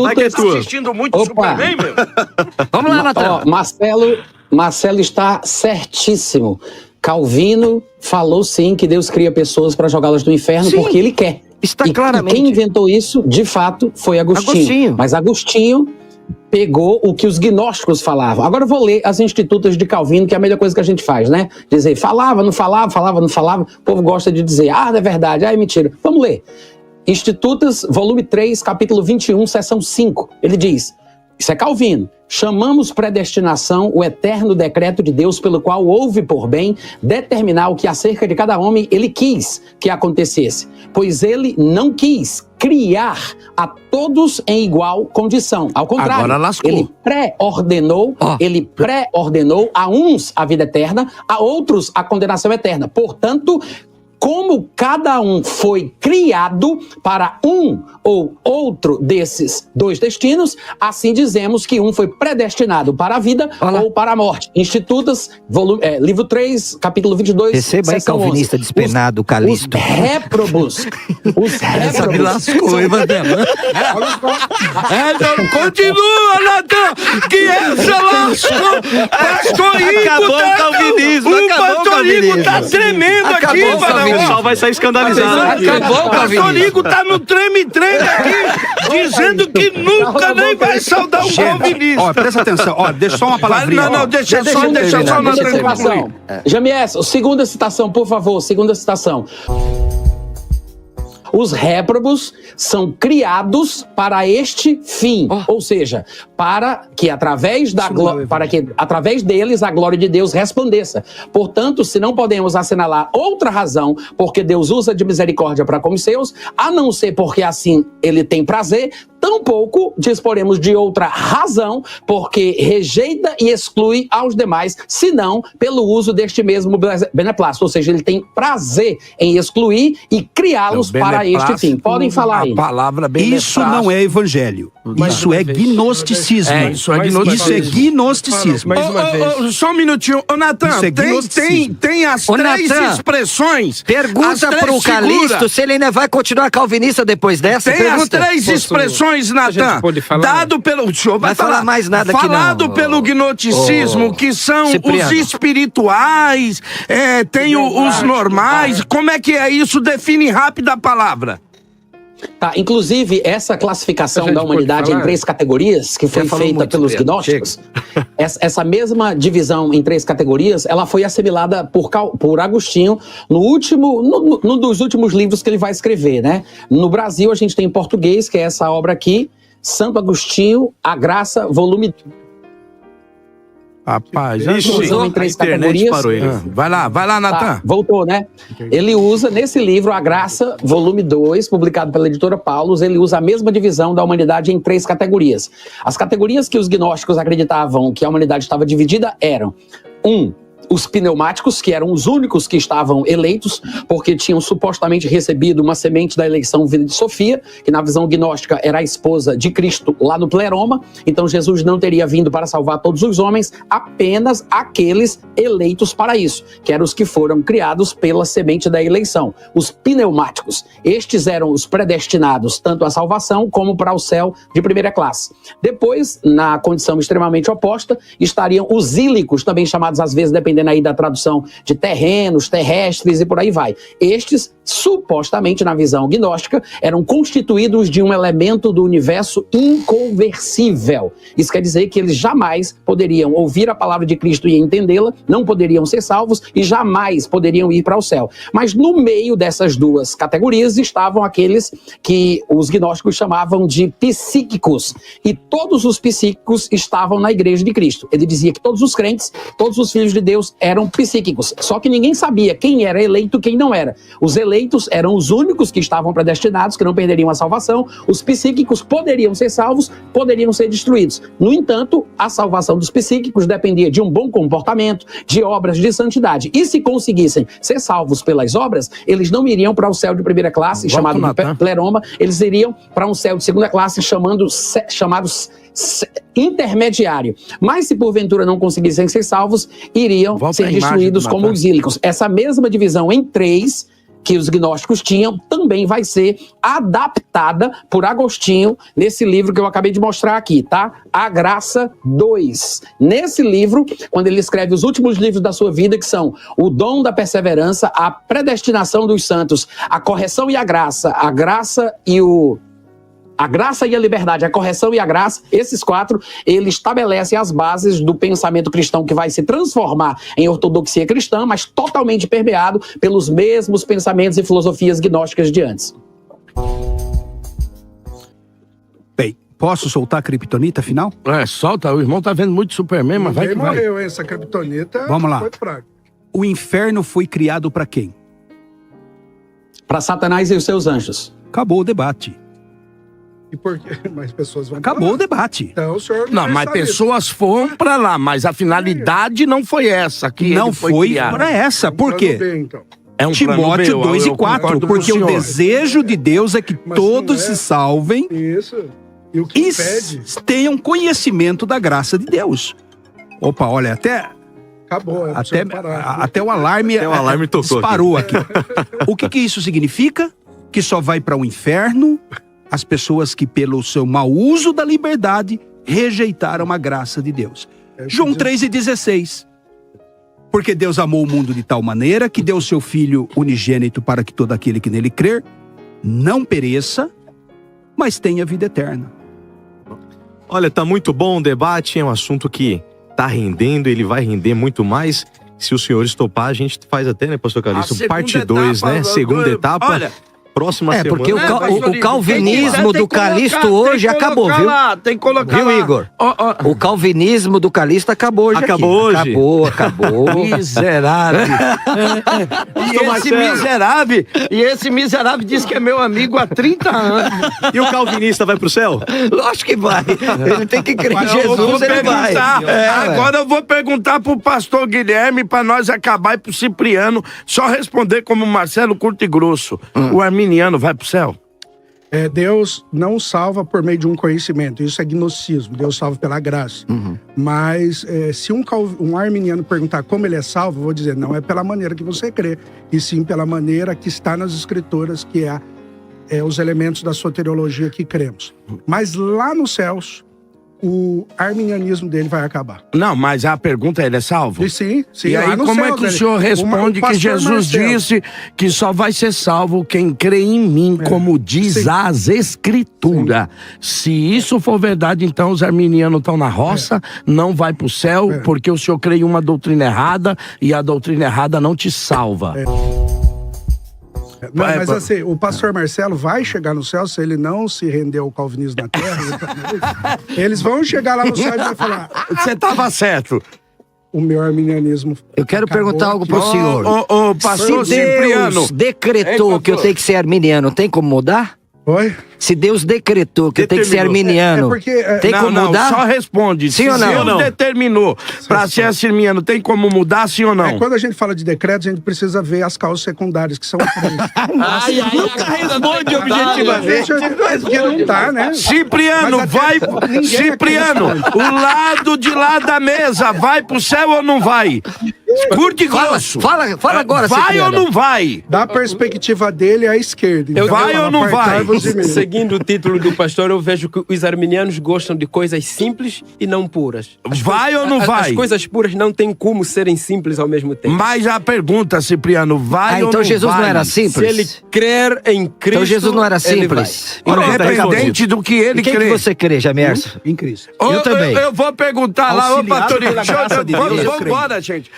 Vai que é tua. Assistindo muito Superman, meu? Vamos lá, Natan. Marcelo está certíssimo. Calvino falou sim que Deus cria pessoas para jogá-las no inferno porque ele quer. Está claramente. E quem inventou isso, de fato, foi Agostinho. Mas Agostinho pegou o que os gnósticos falavam. Agora eu vou ler as Institutas de Calvino, que é a melhor coisa que a gente faz, né? Dizer, falava, não falava, falava, não falava. O povo gosta de dizer, não é verdade, é mentira. Vamos ler. Institutas, volume 3, capítulo 21, seção 5. Ele diz, isso é Calvino, chamamos predestinação o eterno decreto de Deus pelo qual houve por bem determinar o que acerca de cada homem ele quis que acontecesse, pois ele não quis criar a todos em igual condição. Ao contrário, agora lascou. Ele pré-ordenou a uns a vida eterna, a outros a condenação eterna. Portanto, como cada um foi criado para um ou outro desses dois destinos, assim dizemos que um foi predestinado para a vida ou para a morte. Institutas, livro 3, capítulo 22, receba aí, calvinista 11. despenado, Calixto. Os réprobos. Essa me lascou, Evandro. Continua, Natan, que essa lascou. Pastorico Acabou o calvinismo, o pastorico tá tremendo aqui, O pessoal vai sair escandalizado. Acabou o O pastorico tá no treme-treme aqui, dizendo que nunca nem vai saudar o calvinista. Ó, presta atenção, deixa só uma palavrinha. Não, deixa só o Natan concluir. Jamies, segunda citação, por favor, segunda citação. Os réprobos são criados para este fim, ou seja, para que através deles a glória de Deus resplandeça. Portanto, se não podemos assinalar outra razão, porque Deus usa de misericórdia para com os seus, a não ser porque assim ele tem prazer, tampouco disporemos de outra razão, porque rejeita e exclui aos demais, senão pelo uso deste mesmo beneplácito. Ou seja, ele tem prazer em excluir e criá-los para este fim. Podem falar aí. A palavra isso não é evangelho. Isso é gnosticismo. Isso é gnosticismo. Mais uma vez. Só um minutinho. Ô, Natan, tem as três expressões. Pergunta pro Calixto se ele ainda vai continuar calvinista depois dessa. Tem as três expressões, Natan. Dado pelo... O senhor vai falar mais nada aqui, não. Falado pelo gnosticismo, que são os espirituais, tem os normais. Como é que é isso? Define rápido a palavra. Tá, inclusive, essa classificação da humanidade em três categorias, que foi feita pelos gnósticos, essa mesma divisão em três categorias, ela foi assimilada por Agostinho num dos últimos livros que ele vai escrever, né? No Brasil, a gente tem em português, que é essa obra aqui, Santo Agostinho, A Graça, volume... Rapaz, em três categorias. Parou ele. Vai lá, Natan. Tá, voltou, né? Ele usa, nesse livro, A Graça, volume 2, publicado pela editora Paulus, ele usa a mesma divisão da humanidade em três categorias. As categorias que os gnósticos acreditavam que a humanidade estava dividida eram: os pneumáticos, que eram os únicos que estavam eleitos, porque tinham supostamente recebido uma semente da eleição vinda de Sofia, que na visão gnóstica era a esposa de Cristo lá no Pleroma. Então Jesus não teria vindo para salvar todos os homens, apenas aqueles eleitos para isso, que eram os que foram criados pela semente da eleição. Os pneumáticos, estes eram os predestinados tanto à salvação como para o céu de primeira classe. Depois, na condição extremamente oposta, estariam os ílicos, também chamados às vezes, dependendo aí da tradução, de terrenos, terrestres e por aí vai. Estes, supostamente, na visão gnóstica, eram constituídos de um elemento do universo inconversível. Isso quer dizer que eles jamais poderiam ouvir a palavra de Cristo e entendê-la, não poderiam ser salvos e jamais poderiam ir para o céu. Mas no meio dessas duas categorias estavam aqueles que os gnósticos chamavam de psíquicos. E todos os psíquicos estavam na igreja de Cristo. Ele dizia que todos os crentes, todos os filhos de Deus eram psíquicos, só que ninguém sabia quem era eleito e quem não era. Os eleitos eram os únicos que estavam predestinados, que não perderiam a salvação. Os psíquicos poderiam ser salvos, poderiam ser destruídos. No entanto, a salvação dos psíquicos dependia de um bom comportamento, de obras de santidade. E se conseguissem ser salvos pelas obras, eles não iriam para o céu de primeira classe, chamado de pleroma, eles iriam para um céu de segunda classe, chamados intermediário. Mas se porventura não conseguissem ser salvos, iriam ser destruídos como os ílicos. Essa mesma divisão em três que os gnósticos tinham também vai ser adaptada por Agostinho nesse livro que eu acabei de mostrar aqui, tá? A Graça 2. Nesse livro, quando ele escreve os últimos livros da sua vida, que são o Dom da Perseverança, a Predestinação dos Santos, a Correção e a Graça e a Liberdade, a Correção e a Graça, esses 4, ele estabelece as bases do pensamento cristão que vai se transformar em ortodoxia cristã, mas totalmente permeado pelos mesmos pensamentos e filosofias gnósticas de antes. Bem, posso soltar a criptonita final? Solta, o irmão tá vendo muito Superman, mas vai que vai. Morreu, essa criptonita. Vamos lá. Foi fraco. O inferno foi criado para quem? Para Satanás e os seus anjos. Acabou o debate. E por quê? Mas pessoas vão Acabou o debate. Então o senhor Não, vai mas saber. pessoas foram pra lá, mas a finalidade não foi essa que Não ele foi foi criado. para essa. Por quê? Plano B, então. É um Timóteo plano B, 2 e eu 4. concordo Porque com o senhor. desejo de Deus é que Mas todos não é. se salvem Isso. E o que e impede? tenham conhecimento da graça de Deus. Opa, olha, Acabou. até o alarme, Até o alarme tocou disparou aqui. O que isso significa? Que só vai para o inferno as pessoas que, pelo seu mau uso da liberdade, rejeitaram a graça de Deus. João 3,16. Porque Deus amou o mundo de tal maneira que deu o seu Filho unigênito para que todo aquele que nele crer não pereça, mas tenha vida eterna. Olha, tá muito bom o debate, é um assunto que tá rendendo, ele vai render muito mais. Se os senhores topar, a gente faz até, né, pastor Calixto, A segunda parte 2, etapa, né? Segunda etapa. olha, Próxima semana. porque o calvinismo Tem do que colocar, Calixto tem hoje que acabou, colocar viu? lá, tem que colocar Viu, lá. Igor? Ó, O calvinismo do Calixto acabou hoje. Acabou aqui. hoje? Acabou. Miserável. E esse miserável diz que é meu amigo há 30 anos. E o calvinista vai pro céu? Lógico que vai. Ele tem que crer em Eu vou Jesus, ele vai. perguntar, agora eu vou perguntar pro pastor Guilherme pra nós acabar e pro Cipriano só responder como Marcelo Curto e Grosso. O arminiano vai pro céu? Deus não salva por meio de um conhecimento. Isso é gnosticismo. Deus salva pela graça. Mas se um arminiano perguntar como ele é salvo, eu vou dizer, não é pela maneira que você crê, e sim pela maneira que está nas escrituras, que é os elementos da soteriologia que cremos. Mas lá nos céus, o arminianismo dele vai acabar. Não, mas a pergunta é, ele é salvo? E sim. E aí, lá nos como é céus, que o senhor responde que Jesus disse que só vai ser salvo quem crê em mim, como diz as Escrituras? Se isso for verdade, então os arminianos estão na roça, não vai pro céu, porque o senhor crê em uma doutrina errada e a doutrina errada não te salva. Não, mas assim, o pastor Marcelo vai chegar no céu se ele não se render ao calvinismo na terra. Eles vão chegar lá no céu e vai falar: Você estava certo. o meu arminianismo. Eu quero acabou perguntar algo aqui. pro senhor. Ô, pastor Se Cipriano. Deus decretou Hein, que eu pastor? tenho que ser arminiano, tem como mudar? Oi? Se Deus decretou que eu tenho que ser arminiano, tem como Não, mudar? só responde. Sim ou não? Se Deus determinou pra ser arminiano, tem como mudar, sim ou não? Quando a gente fala de decreto, a gente precisa ver as causas secundárias, que são três. Nunca responde objetivamente. Porque não tá, né? Cipriano, Mas até ninguém Cipriano, acredita. o lado de lá da mesa, vai pro céu ou não vai? Curto e grosso. Fala agora, Vai ou Cipriano. não vai? Da perspectiva dele, é a esquerda. Então, Vai ou não vai? apartai-vos de mim. Seguindo o título do pastor, eu vejo que os arminianos gostam de coisas simples e não puras. Vai ou não As vai? coisas puras não têm como serem simples ao mesmo tempo. Mas a pergunta, Cipriano, vai ou então não Jesus vai? não era Se ele simples? crer em Cristo, Então Jesus não era ele simples? Independente do que ele E quem crê. que você crê, Jamerson? Em Cristo. Eu também. Eu vou perguntar lá, ô Auxiliado pastor, pela graça de Deus, eu creio. vambora, gente.